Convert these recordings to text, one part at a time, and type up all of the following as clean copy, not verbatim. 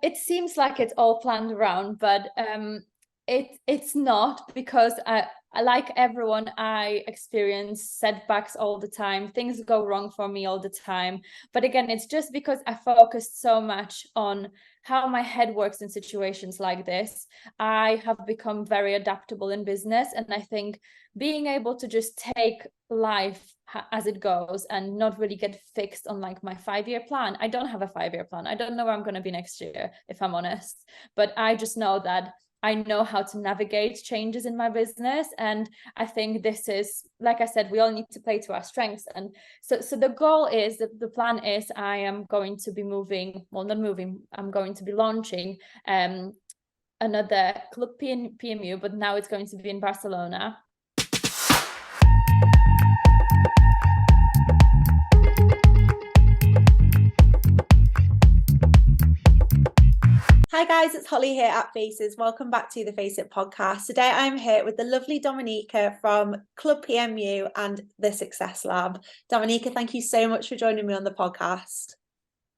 It seems like it's all planned around, but it's not, because I like everyone, I experience setbacks all the time. Things go wrong for me all the time. But again, it's just because I focused so much on how my head works in situations like this. I have become very adaptable in business, and I think being able to just take life as it goes and not really get fixed on like my 5-year plan. I don't have a 5-year plan. I don't know where I'm going to be next year, if I'm honest, but I just know that I know how to navigate changes in my business. And I think this is, like I said, we all need to play to our strengths. And so the goal is, the plan is, I am going to be I'm going to be launching another Club PMU, but now it's going to be in Barcelona. Hi guys, it's Holly here at Faces. Welcome back to the Face It podcast. Today I'm here with the lovely Dominika from Club PMU and the Success Lab. Dominika, thank you so much for joining me on the podcast.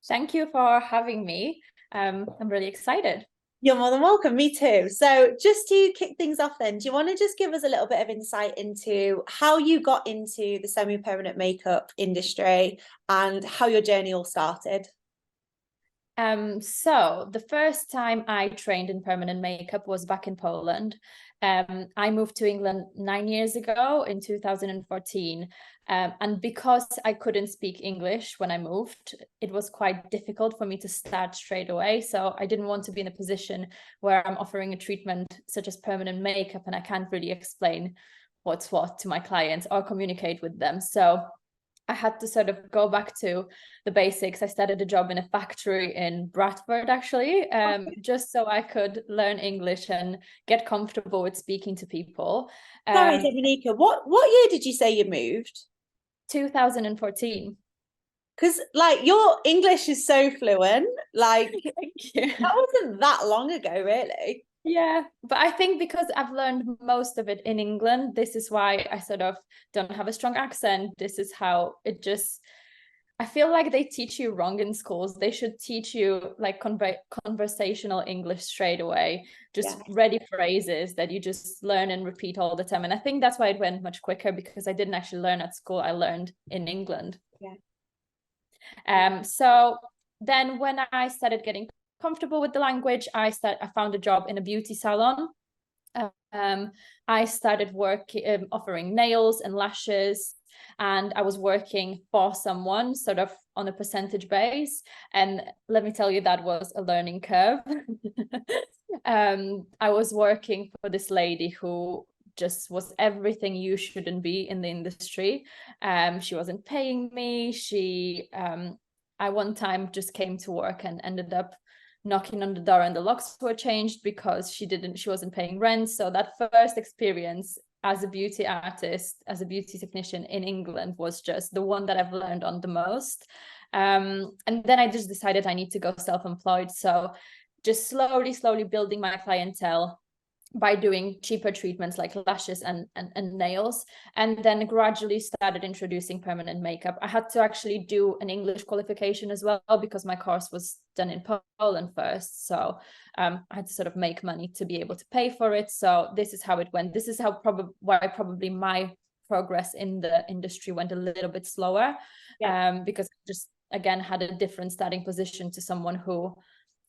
Thank you for having me. I'm really excited. You're more than welcome. Me too. So just to kick things off then, do you want to just give us a little bit of insight into how you got into the semi-permanent makeup industry and how your journey all started? So the first time I trained in permanent makeup was back in Poland. I moved to England 9 years ago in 2014. And because I couldn't speak English when I moved, it was quite difficult for me to start straight away. So I didn't want to be in a position where I'm offering a treatment such as permanent makeup and I can't really explain what's what to my clients or communicate with them. So I had to sort of go back to the basics. I started a job in a factory in Bradford, actually, just so I could learn English and get comfortable with speaking to people. Sorry, Dominika, what year did you say you moved? 2014. Because like your English is so fluent, like Thank you. that wasn't that long ago, really. Yeah, but I think because I've learned most of it in England, this is why I sort of don't have a strong accent. This is how it just, I feel like they teach you wrong in schools. They should teach you like conversational English straight away, just ready phrases that you just learn and repeat all the time. And I think that's why it went much quicker, because I didn't actually learn at school. I learned in England. So then when I started getting comfortable with the language, I found a job in a beauty salon. I started working, offering nails and lashes, and I was working for someone sort of on a percentage base. And let me tell you, that was a learning curve. I was working for this lady who just was everything you shouldn't be in the industry. She wasn't paying me. I one time just came to work and ended up knocking on the door and the locks were changed because she wasn't paying rent. So that first experience as a beauty artist, as a beauty technician in England, was just the one that I've learned on the most. And then I just decided I need to go self-employed. So just slowly building my clientele by doing cheaper treatments like lashes and nails, and then gradually started introducing permanent makeup. I had to actually do an English qualification as well, because my course was done in Poland first. So I had to sort of make money to be able to pay for it. So this is how it went. This is how probably my progress in the industry went a little bit slower, because I just, again, had a different starting position to someone who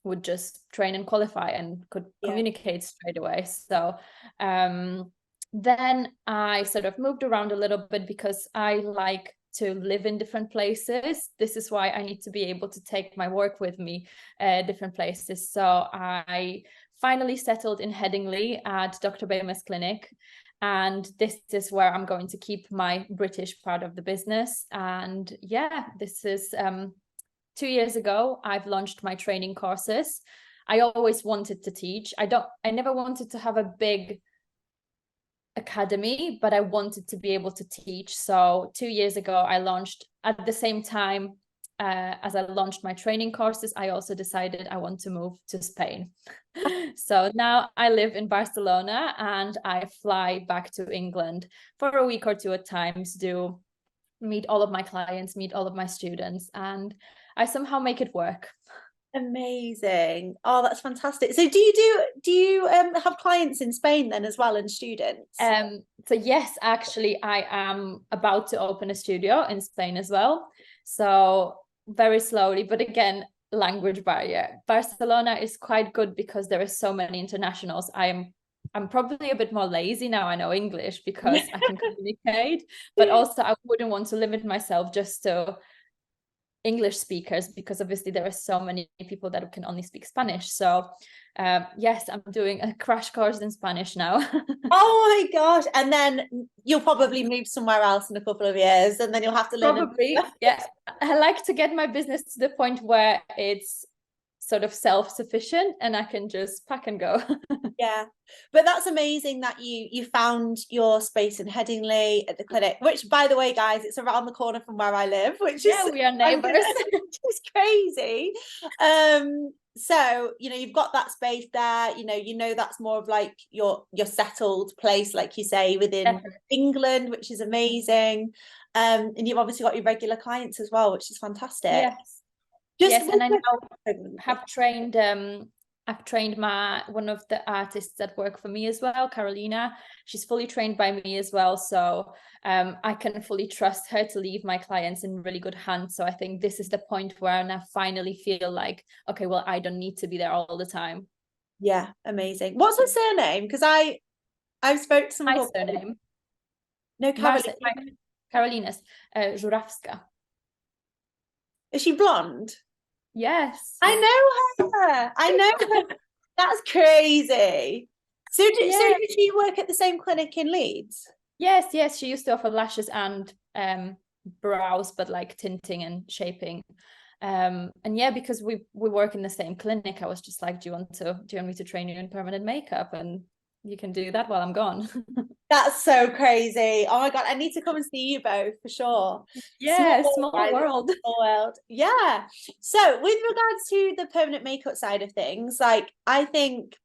would just train and qualify and could communicate straight away. So then I sort of moved around a little bit because I like to live in different places. This is why I need to be able to take my work with me different places. So I finally settled in Headingley at Dr. Bamer's clinic. And this is where I'm going to keep my British part of the business. And yeah, this is 2 years ago, I've launched my training courses. I always wanted to teach. I never wanted to have a big academy, but I wanted to be able to teach. So 2 years ago, I launched, at the same time as I launched my training courses, I also decided I want to move to Spain. So now I live in Barcelona and I fly back to England for a week or two at times, meet all of my clients, meet all of my students, and I somehow make it work. Amazing. Oh, that's fantastic. So do you have clients in Spain then as well, and students? So yes, actually, I am about to open a studio in Spain as well. So very slowly, but again, language barrier. Barcelona is quite good because there are so many internationals. I'm probably a bit more lazy now. I know English because I can communicate, but also I wouldn't want to limit myself just to English speakers, because obviously there are so many people that can only speak Spanish. So yes, I'm doing a crash course in Spanish now. Oh my gosh. And then you'll probably move somewhere else in a couple of years, and then you'll have to learn. Probably, yeah. I like to get my business to the point where it's sort of self-sufficient and I can just pack and go. Yeah, but that's amazing that you found your space in Headingley at the clinic, which, by the way, guys, it's around the corner from where I live, which Yeah, is we are neighbors. which is crazy. So you've got that space there. That's more of like your settled place, like you say, within England, which is amazing. And you've obviously got your regular clients as well, which is fantastic. Yes. Yes, and I now have trained one of the artists that work for me as well, Carolina. She's fully trained by me as well, so I can fully trust her to leave my clients in really good hands. So I think this is the point where I now finally feel like, okay, well, I don't need to be there all the time. Yeah, amazing. What's her surname? Because I've spoke to some My people. surname? No, Carolina. Karolina's Żurawska. Is she blonde? Yes. I know her. I know her. That's crazy. So did she work at the same clinic in Leeds? Yes. She used to offer lashes and brows, but like tinting and shaping. And yeah, because we work in the same clinic, I was just like, do you want me to train you in permanent makeup? And you can do that while I'm gone. That's so crazy. Oh my God, I need to come and see you both for sure. Yeah, small world. Small world. Yeah. So with regards to the permanent makeup side of things, like I think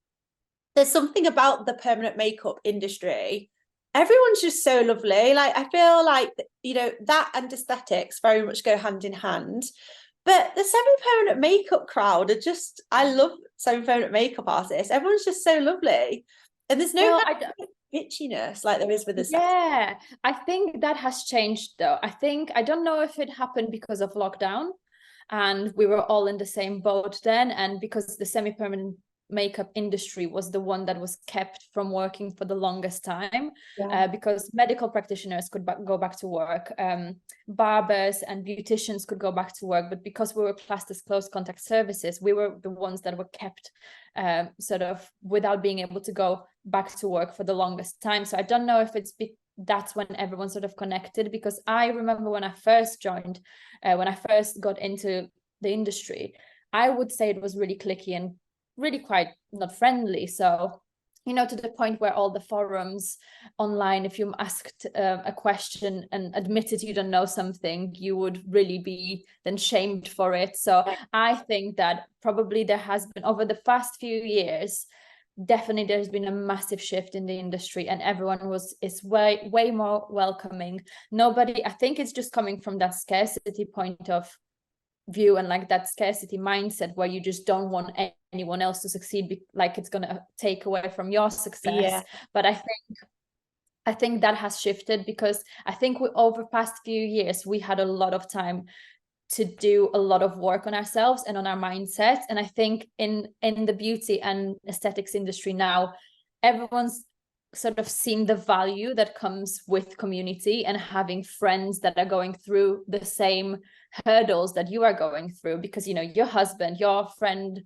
there's something about the permanent makeup industry. Everyone's just so lovely. Like I feel like, that and aesthetics very much go hand in hand. But the semi-permanent makeup crowd are just, I love semi-permanent makeup artists. Everyone's just so lovely. And there's no bitchiness like there is with the Yeah, I think that has changed though. I don't know if it happened because of lockdown and we were all in the same boat then, and because the semi-permanent makeup industry was the one that was kept from working for the longest time, because medical practitioners could go back to work, barbers and beauticians could go back to work, but because we were classed as close contact services, we were the ones that were kept sort of without being able to go back to work for the longest time. So I don't know if that's when everyone sort of connected, because I remember when I first joined, when I first got into the industry, I would say it was really cliquey and really quite not friendly. So, to the point where all the forums online, if you asked a question and admitted you don't know something, you would really be then shamed for it. So I think that probably there has been, over the past few years, definitely there's been a massive shift in the industry and everyone is way more welcoming. I think it's just coming from that scarcity point of view and like that scarcity mindset where you just don't want anyone else to succeed, like it's going to take away from your success. But I think that has shifted, because I think over past few years we had a lot of time to do a lot of work on ourselves and on our mindset. And I think in the beauty and aesthetics industry now, everyone's sort of seen the value that comes with community and having friends that are going through the same hurdles that you are going through, because your husband, your friend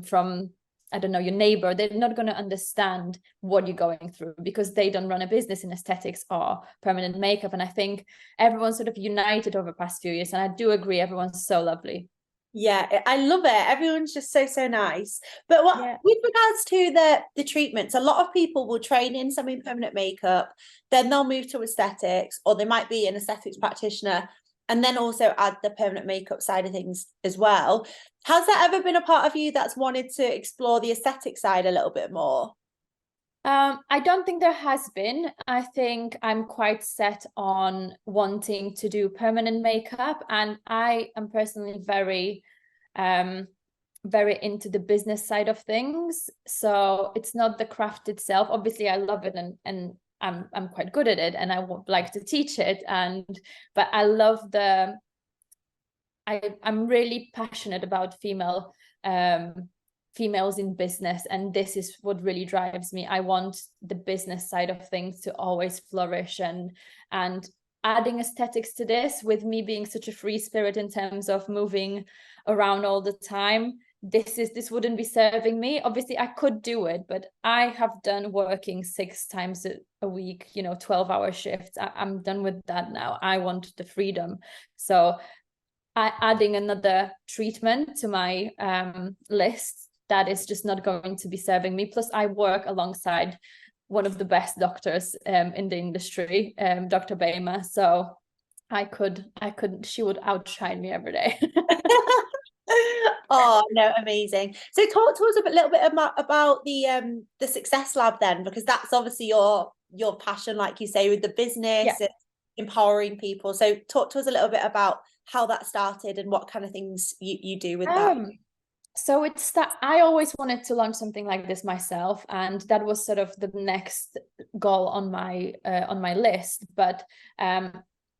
from, I don't know, your neighbor, they're not going to understand what you're going through because they don't run a business in aesthetics or permanent makeup. And I think everyone's sort of united over the past few years. And I do agree, everyone's so lovely. Yeah, I love it. Everyone's just so nice. But with regards to the treatments, a lot of people will train in semi-permanent makeup, then they'll move to aesthetics, or they might be an aesthetics practitioner and then also add the permanent makeup side of things as well. Has that ever been a part of you that's wanted to explore the aesthetic side a little bit more? I don't think there has been. I think I'm quite set on wanting to do permanent makeup, and I am personally very very into the business side of things. So it's not the craft itself. Obviously, I love it, and I'm quite good at it, and I would like to teach it. But I love I'm really passionate about females in business, and this is what really drives me. I want the business side of things to always flourish, and adding aesthetics to this, with me being such a free spirit in terms of moving around all the time, this wouldn't be serving me. Obviously I could do it, but I have done working 6 times a week, 12-hour shifts. I'm done with that now. I want the freedom. So adding another treatment to my list, that is just not going to be serving me. Plus I work alongside one of the best doctors in the industry, Dr. Baima. So she would outshine me every day. Oh no, amazing. So talk to us a little bit about the Success Lab then, because that's obviously your passion, like you say, with the business and empowering people. So talk to us a little bit about how that started and what kind of things you do with that. So I always wanted to launch something like this myself, and that was sort of the next goal on my list. But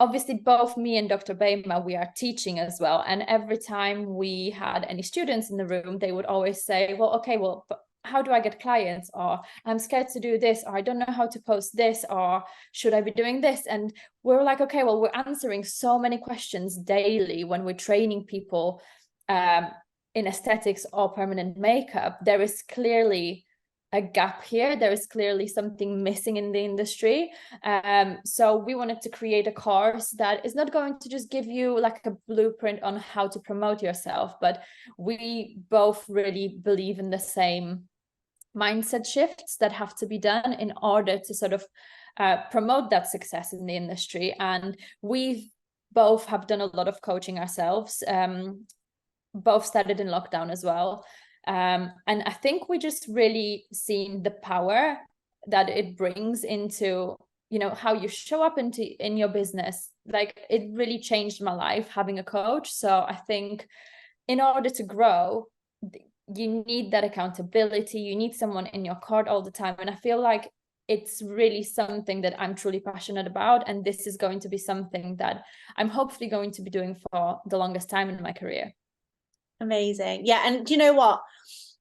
obviously both me and Dr. Baima, we are teaching as well. And every time we had any students in the room, they would always say, well, okay, well, how do I get clients? Or I'm scared to do this, or I don't know how to post this, or should I be doing this? And we're like, okay, well, we're answering so many questions daily when we're training people in aesthetics or permanent makeup. There is clearly a gap here. There is clearly something missing in the industry. So we wanted to create a course that is not going to just give you like a blueprint on how to promote yourself, but we both really believe in the same mindset shifts that have to be done in order to sort of promote that success in the industry. And we both have done a lot of coaching ourselves, both started in lockdown as well. And I think we just really seen the power that it brings into, how you show up in your business. Like, it really changed my life having a coach. So I think in order to grow, you need that accountability. You need someone in your court all the time. And I feel like it's really something that I'm truly passionate about. And this is going to be something that I'm hopefully going to be doing for the longest time in my career. Amazing. Yeah. And do you know what?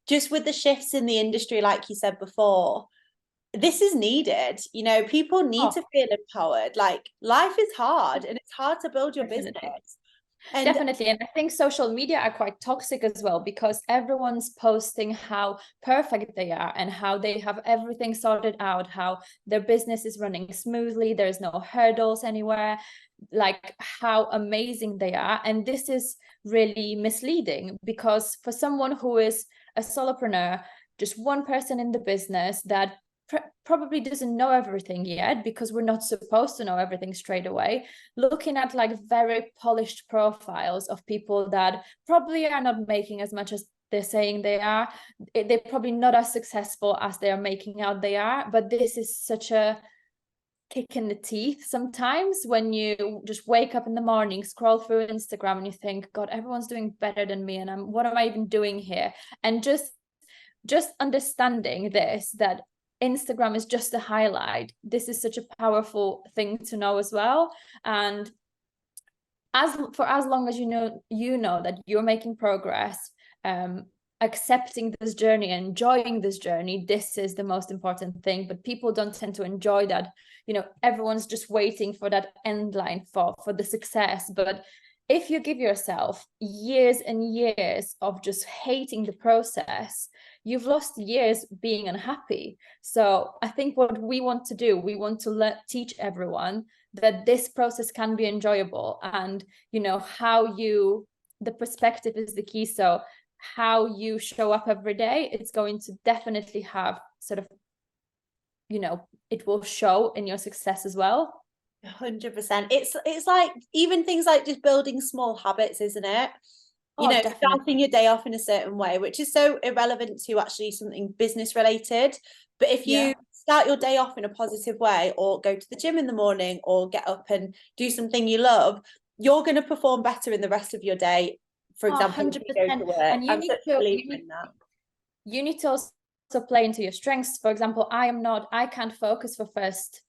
Just with the shifts in the industry, like you said before, this is needed. People need to feel empowered. Like, life is hard, and it's hard to build your business. Definitely. And I think social media are quite toxic as well, because everyone's posting how perfect they are and how they have everything sorted out, how their business is running smoothly, there's no hurdles anywhere, like how amazing they are. And this is really misleading, because for someone who is a solopreneur, just one person in the business that probably doesn't know everything yet, because we're not supposed to know everything straight away, looking at like very polished profiles of people that probably are not making as much as they're saying they are. They're probably not as successful as they are making out they are. But this is such a kick in the teeth sometimes, when you just wake up in the morning, scroll through Instagram, and you think, God, everyone's doing better than me, and what am I even doing here? And just understanding this, that Instagram is just a highlight. This is such a powerful thing to know as well. And as long as you know that you're making progress, accepting this journey and enjoying this journey, this is the most important thing. But people don't tend to enjoy that. Everyone's just waiting for that end line for the success. But if you give yourself years and years of just hating the process, you've lost years being unhappy. So I think what we want to do, we want to teach everyone that this process can be enjoyable, and the perspective is the key. So how you show up every day, it's going to definitely have sort of, it will show in your success as well. 100%. It's like even things like just building small habits, isn't it? Starting your day off in a certain way, which is so irrelevant to actually something business related. But if you start your day off in a positive way, or go to the gym in the morning, or get up and do something you love, you're going to perform better in the rest of your day for Oh, example, when you go to 100%. work. And I'm such a believer in that. you need to also play into your strengths. For example, I can't focus for first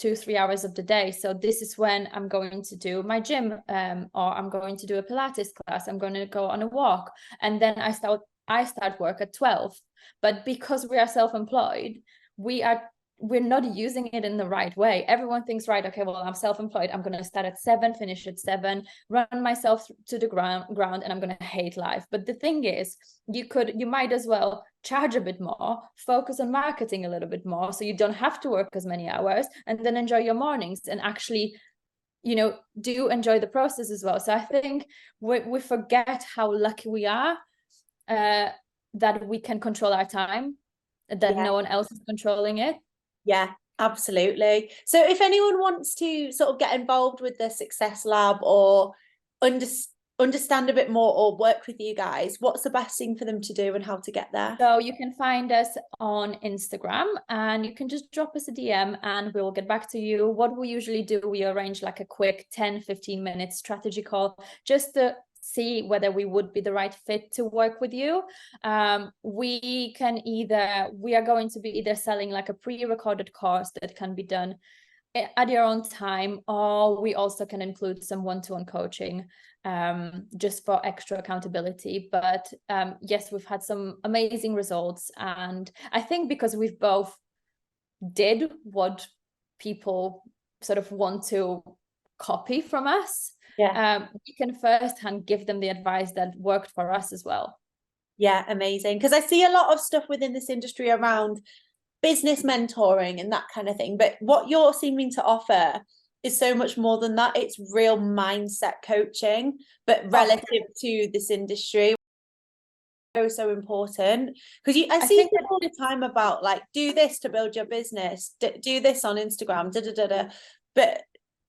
2-3 hours of the day. So this is when I'm going to do my gym, or I'm going to do a Pilates class. I'm going to go on a walk, and then I start work at 12. But because we are self-employed, we're not using it in the right way. Everyone thinks, right, okay, well, I'm self-employed. I'm going to start at 7, finish at 7, run myself to the ground, and I'm going to hate life. But the thing is, you might as well charge a bit more, focus on marketing a little bit more, so you don't have to work as many hours, and then enjoy your mornings and actually, do enjoy the process as well. So I think we forget how lucky we are, that we can control our time, that no one else is controlling it. Yeah, absolutely. So if anyone wants to sort of get involved with the Success Lab or understand a bit more or work with you guys, what's the best thing for them to do and how to get there? So you can find us on Instagram, and you can just drop us a DM and we will get back to you. What we usually do, we arrange like a quick 10-15 minute strategy call just to see whether we would be the right fit to work with you. We are going to be either selling like a pre-recorded course that can be done at your own time, or we also can include some one-to-one coaching, just for extra accountability. But yes, we've had some amazing results, and I think because we've both did what people sort of want to copy from us, we can firsthand give them the advice that worked for us as well. Yeah, amazing. Because I see a lot of stuff within this industry around business mentoring and that kind of thing, but what you're seeming to offer is so much more than that. It's real mindset coaching, but relative to this industry. So important, because I see it all the time about like, do this to build your business, do this on Instagram, but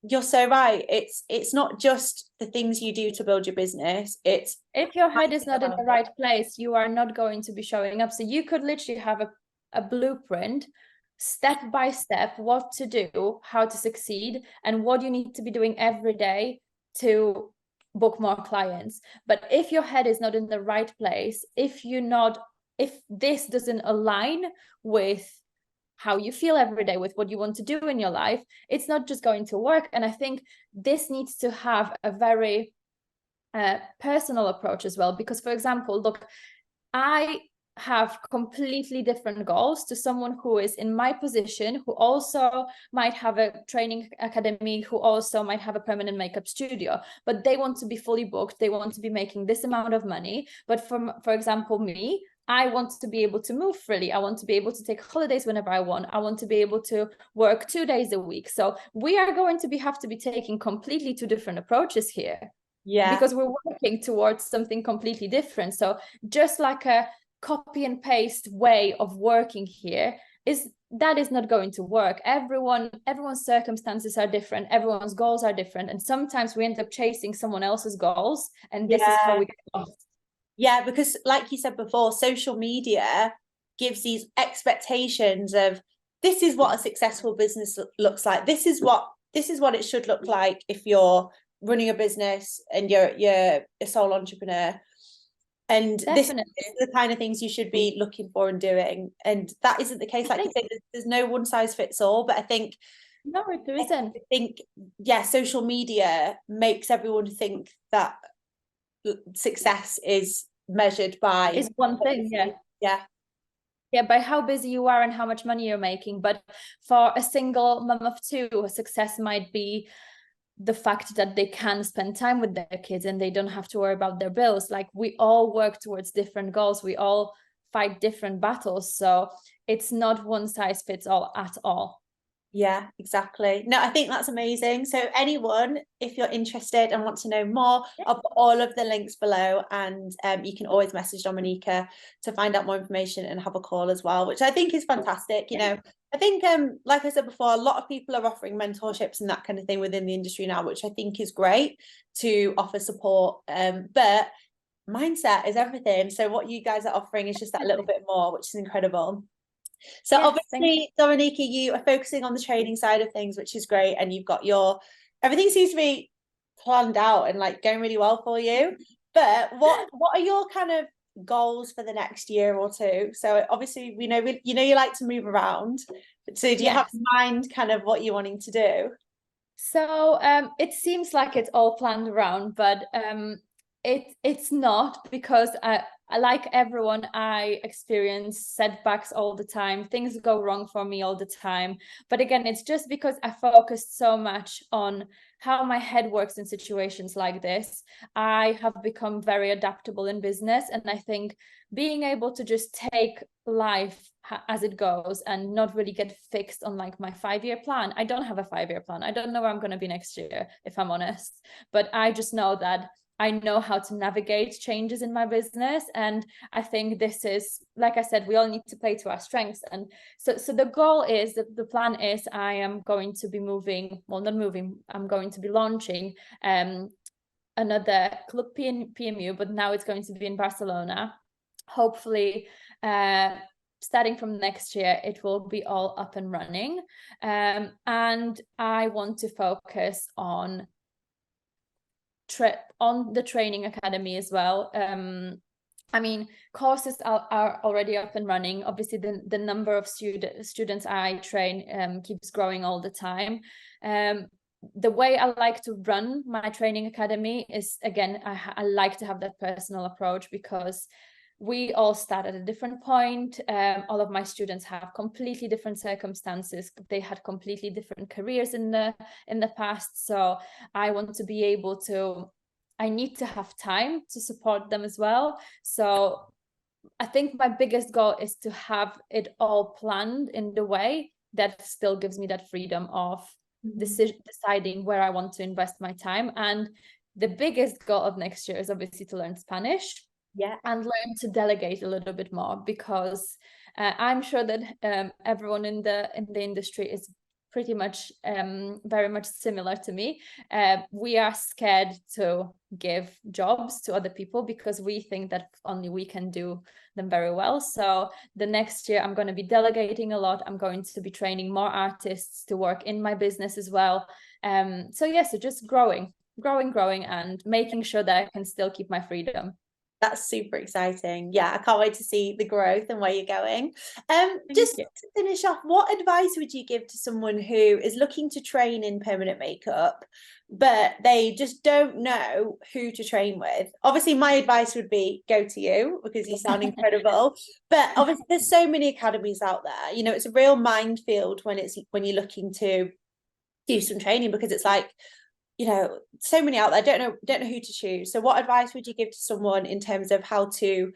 you're so right, it's not just the things you do to build your business. It's if your head is not in the right place, you are not going to be showing up. So you could literally have a blueprint, step by step, what to do, how to succeed, and what you need to be doing every day to book more clients. But if your head is not in the right place, if this doesn't align with how you feel every day, with what you want to do in your life, it's not just going to work. And I think this needs to have a very personal approach as well, because, for example, look, I have completely different goals to someone who is in my position, who also might have a training academy, who also might have a permanent makeup studio, but they want to be fully booked, they want to be making this amount of money. But for example, me, I want to be able to move freely. I want to be able to take holidays whenever I want. I want to be able to work 2 days a week. So we are going to have to be taking completely 2 different approaches here. Yeah, because we're working towards something completely different. So just like a copy and paste way of working here is not going to work. Everyone's circumstances are different, everyone's goals are different, and sometimes we end up chasing someone else's goals, and this is how we get lost. Yeah, because like you said before, social media gives these expectations of, this is what a successful business looks like, this is what it should look like if you're running a business and you're a sole entrepreneur, and this is the kind of things you should be looking for and doing, and that isn't the case. Like you say, there's no one size fits all, but I think there isn't. I think social media makes everyone think that success is measured by one thing. By how busy you are and how much money you're making. But for a single mom of 2, a success might be the fact that they can spend time with their kids and they don't have to worry about their bills. Like, we all work towards different goals, we all fight different battles, so it's not one size fits all at all. Yeah, exactly. No, I think that's amazing. So anyone, if you're interested and want to know more, I'll put all of the links below, and you can always message Dominika to find out more information and have a call as well, which I think is fantastic. You know, I think like I said before, a lot of people are offering mentorships and that kind of thing within the industry now, which I think is great to offer support, but mindset is everything. So what you guys are offering is just that little bit more, which is incredible. So obviously, Dominika, you are focusing on the training side of things, which is great, and you've got everything seems to be planned out and like going really well for you. But what are your kind of goals for the next year or two? So obviously you like to move around. So do you have in mind kind of what you're wanting to do? So it seems like it's all planned around, but it's not, because I, like everyone, I experience setbacks all the time. Things go wrong for me all the time. But again, it's just because I focused so much on how my head works in situations like this. I have become very adaptable in business, and I think being able to just take life as it goes and not really get fixed on like my 5-year plan. I don't have a 5-year plan. I don't know where I'm going to be next year, if I'm honest, but I just know that I know how to navigate changes in my business. And I think this is, like I said, we all need to play to our strengths. And so the goal is, that the plan is, I am going to be moving, well, not moving, I'm going to be launching another Club PMU, but now it's going to be in Barcelona. Hopefully, starting from next year, it will be all up and running. And I want to focus on the training academy as well. I mean, courses are already up and running. Obviously, the number of students I train keeps growing all the time. The way I like to run my training academy is, again, I like to have that personal approach, because we all start at a different point. All of my students have completely different circumstances. They had completely different careers in the past. So I want to be able to, I need to have time to support them as well. So I think my biggest goal is to have it all planned in the way that still gives me that freedom of deciding where I want to invest my time. And the biggest goal of next year is obviously to learn Spanish. And learn to delegate a little bit more, because I'm sure that everyone in the industry is pretty much very much similar to me. We are scared to give jobs to other people because we think that only we can do them very well. So the next year I'm going to be delegating a lot. I'm going to be training more artists to work in my business as well. So just growing and making sure that I can still keep my freedom. That's super exciting. Yeah, I can't wait to see the growth and where you're going. Just to finish off, what advice would you give to someone who is looking to train in permanent makeup, but they just don't know who to train with? Obviously, my advice would be go to you, because you sound incredible. But obviously, there's so many academies out there. You know, it's a real minefield when you're looking to do some training, because it's like, you know, so many out there, don't know who to choose. So what advice would you give to someone in terms of how to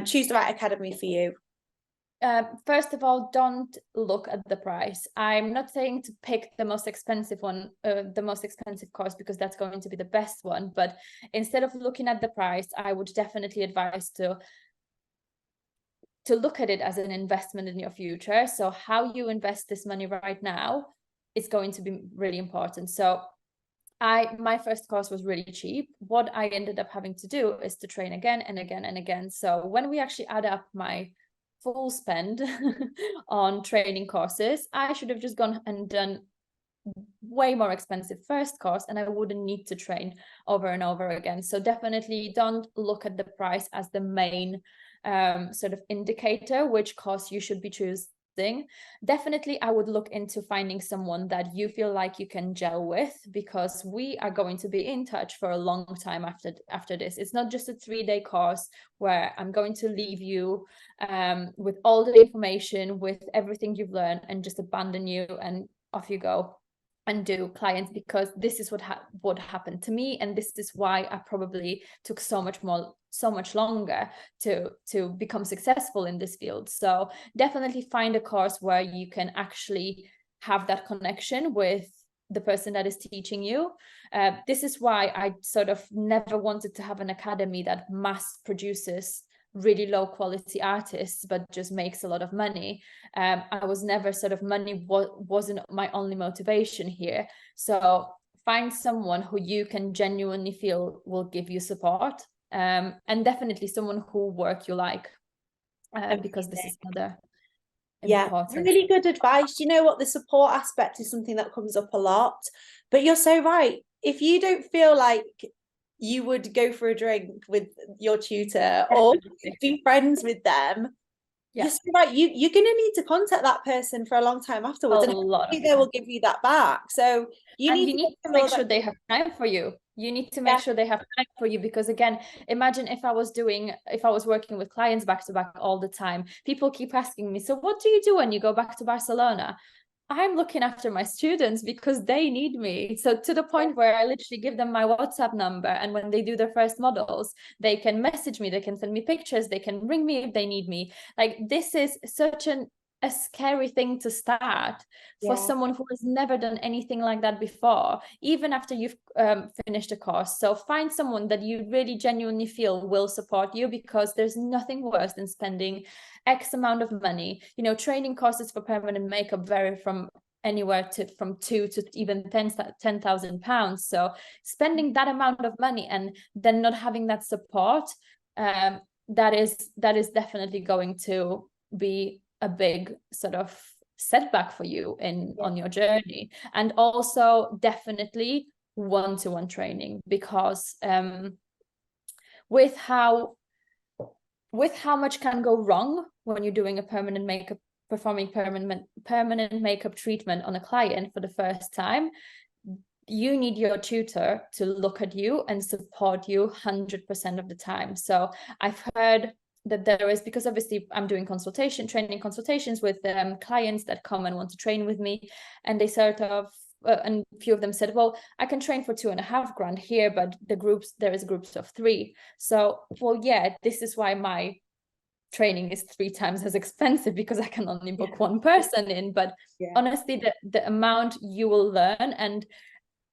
choose the right academy for you? First of all, don't look at the price. I'm not saying to pick the most expensive one, the most expensive course, because that's going to be the best one. But instead of looking at the price, I would definitely advise to look at it as an investment in your future. So how you invest this money right now is going to be really important. So my first course was really cheap. What I ended up having to do is to train again and again and again. So when we actually add up my full spend on training courses, I should have just gone and done way more expensive first course, and I wouldn't need to train over and over again. So definitely don't look at the price as the main sort of indicator which course you should be choosing. Definitely, I would look into finding someone that you feel like you can gel with, because we are going to be in touch for a long time after this. It's not just a 3-day course where I'm going to leave you with all the information, with everything you've learned, and just abandon you and off you go and do clients, because this is what happened to me, and this is why I probably took so much longer to become successful in this field. So definitely find a course where you can actually have that connection with the person that is teaching you. This is why I sort of never wanted to have an academy that mass produces really low quality artists but just makes a lot of money. I was never sort of, money wasn't my only motivation here. So find someone who you can genuinely feel will give you support, and definitely someone who work you like, because this is another important. Really good advice. You know what, the support aspect is something that comes up a lot, but you're so right. If you don't feel like you would go for a drink with your tutor or be friends with them, yes, right, you're going to need to contact that person for a long time afterwards, and they will give you that back. So you need to make sure they have time for you. You need to make sure they have time for you, because again, imagine if I was working with clients back to back all the time. People keep asking me, so what do you do when you go back to Barcelona? I'm looking after my students because they need me. So to the point where I literally give them my WhatsApp number, and when they do their first models, they can message me, they can send me pictures, they can ring me if they need me. Like, this is such a scary thing to start for someone who has never done anything like that before, even after you've finished a course. So find someone that you really genuinely feel will support you, because there's nothing worse than spending X amount of money. You know, training courses for permanent makeup vary from anywhere from £2,000 to even £10,000. So spending that amount of money and then not having that support, that is definitely going to be a big sort of setback for you on your journey. And also definitely one-to-one training, because with how much can go wrong when you're doing performing permanent makeup treatment on a client for the first time, you need your tutor to look at you and support you 100% of the time. So I've heard that there is, because obviously I'm doing training consultations with clients that come and want to train with me, and they sort of and a few of them said, well, I can train for £2,500 here, but there is groups of 3. So, well, yeah, this is why my training is 3 times as expensive, because I can only book one person in. But honestly, the amount you will learn,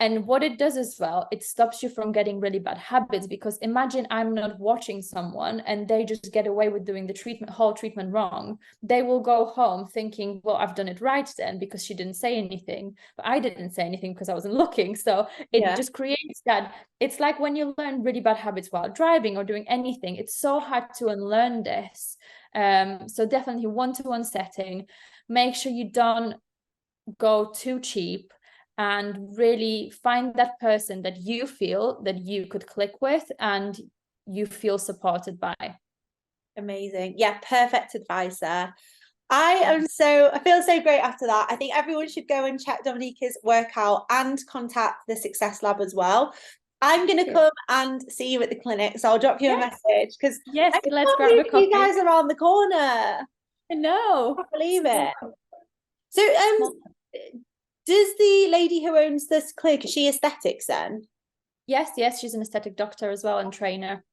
and what it does as well, it stops you from getting really bad habits. Because imagine I'm not watching someone and they just get away with doing the whole treatment wrong. They will go home thinking, well, I've done it right then because she didn't say anything, but I didn't say anything because I wasn't looking. So it just creates that. It's like when you learn really bad habits while driving or doing anything, it's so hard to unlearn this. So definitely one-to-one setting. Make sure you don't go too cheap, and really find that person that you feel that you could click with and you feel supported by. Amazing. Yeah, perfect advice there. I feel so great after that. I think everyone should go and check Dominika's workout and contact the Success Lab as well. I'm going to come and see you at the clinic, so I'll drop you a message, because let's grab a coffee. You guys are around the corner. I know. I can't believe it. So does the lady who owns this clinic, is she aesthetics then? Yes, she's an aesthetic doctor as well and trainer.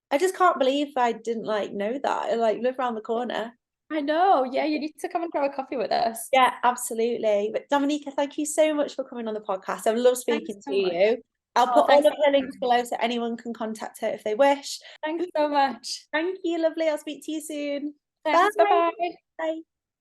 I just can't believe I didn't know that. I live around the corner. I know. Yeah, you need to come and grab a coffee with us. Yeah, absolutely. But Dominika, thank you so much for coming on the podcast. I've loved speaking to you. I'll put all of her links below so anyone can contact her if they wish. Thanks so much. Thank you, lovely. I'll speak to you soon. Thanks. Bye-bye. Bye.